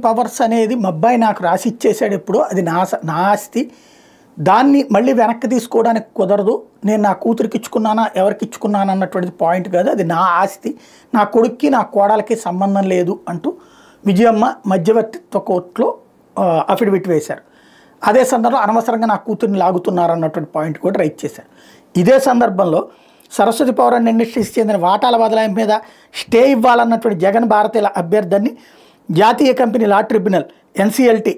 Powers అనేది మా అబ్బాయి నాకు రాసి ఇచ్చేసాడు ఎప్పుడు, అది నా ఆస్తి, దాన్ని మళ్ళీ వెనక్కి తీసుకోవడానికి కుదరదు, నేను నా కూతురికి ఇచ్చుకున్నానా ఎవరికి ఇచ్చుకున్నాను అన్నటువంటిది పాయింట్ కాదు, అది నా ఆస్తి, నా కొడుక్కి నా కోడలకి సంబంధం లేదు అంటూ విజయమ్మ మధ్యవర్తిత్వ కోర్టులో అఫిడవిట్ వేశారు. అదే సందర్భంలో అనవసరంగా నా కూతుర్ని లాగుతున్నారు అన్నటువంటి పాయింట్ కూడా రైట్ చేశారు. ఇదే సందర్భంలో సరస్వతి పవర్ అండ్ ఇండస్ట్రీస్ చెందిన వాటాల బదలాయింపు మీద స్టే ఇవ్వాలన్నటువంటి జగన్ భారతీయుల అభ్యర్థాన్ని జాతీయ కంపెనీ లా ట్రిబ్యునల్ ఎన్సీఎల్టీ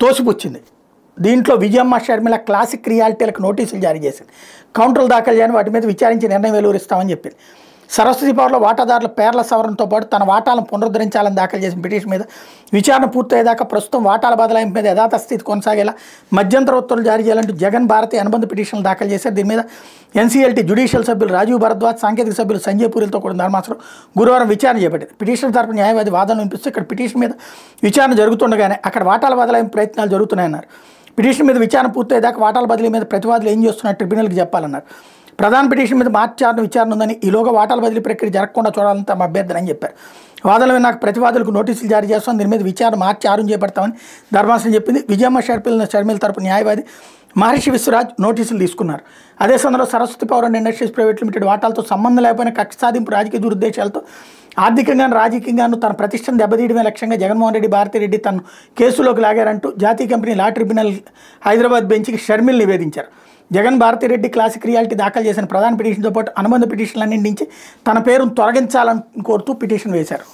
తోసిపుచ్చింది. దీంట్లో విజయమ్మ షర్మిల క్లాసిక్ రియాలిటీలకు నోటీసులు జారీ చేసింది. కౌంటర్లు దాఖలు చేయని వాటి మీద విచారించి నిర్ణయం వెలువరిస్తామని చెప్పింది. సరస్వతి పవర్లో వాటాదారుల పేర్ల సవరణతో పాటు తన వాటాలను పునరుద్ధరించాలని దాఖలు చేసిన పిటిషన్ మీద విచారణ పూర్తయ్యేదాకా ప్రస్తుతం వాటాల బదలాయింపు మీద యథాతస్థితి కొనసాగేలా మధ్యంతర ఉత్తర్వులు జారీ చేయాలంటూ జగన్ భారతీయ అనుబంధ పిటిషన్లు దాఖలు చేశారు. దీని మీద ఎన్సీఎల్టీ జ్యుడిషియల్ సభ్యులు రాజీవ్ భరద్వాజ్, సాంకేతిక సభ్యులు సంజయ్ పూరిలతో కూడిన ధర్మాసనం గురువారం విచారణ చేపట్టింది. పిటిషన్ తరపున న్యాయవాది వాదనలు వినిపిస్తూ ఇక్కడ పిటిషన్ మీద విచారణ జరుగుతుండగానే అక్కడ వాటాల బదలాయింపు ప్రయత్నాలు జరుగుతున్నాయన్నారు. పిటిషన్ మీద విచారణ పూర్తయ్యేదాకా వాటాల బదిలీ మీద ప్రతివాదులు ఏం చేస్తున్నారు ట్రిబ్యునల్కి చెప్పాలన్నారు. ప్రధాన పిటిషన్ మీద మార్చి 6న విచారణ ఉందని, ఈలోగా వాటాల బదిలీ ప్రక్రియ జరగకుండా చూడాలని తమ అభ్యర్థన అని చెప్పారు. వాదనలు నాకు ప్రతివాదులకు నోటీసులు జారీ చేస్తాం, దీని మీద విచారణ మార్చి 6న చేపడతామని ధర్మాసనం చెప్పింది. విజయమ్మ షర్మిల తరపు న్యాయవాది మహర్షి విశ్వరాజ్ నోటీసులు తీసుకున్నారు. అదే సమయంలో Saraswati power and industries private limited వాటాలతో సంబంధం లేకపోయినా కక్ష సాధింపు రాజకీయ దురుద్దేశాలతో ఆర్థికంగాను రాజకీయంగాను తన ప్రతిష్టను దెబ్బతీయడమే లక్ష్యంగా జగన్మోహన్ రెడ్డి, భారతిరెడ్డి తను కేసులోకి లాగారంటూ జాతీయ company law tribunal Hyderabad బెంచ్కి Sharmila నివేదించారు. Jagan, Bharathi Reddy classic reality దాఖలు చేసిన ప్రధాన పిటిషన్తో పాటు అనుబంధ పిటిషన్లన్నింటి నుంచి తన పేరును తొలగించాలని కోరుతూ పిటిషన్ వేశారు.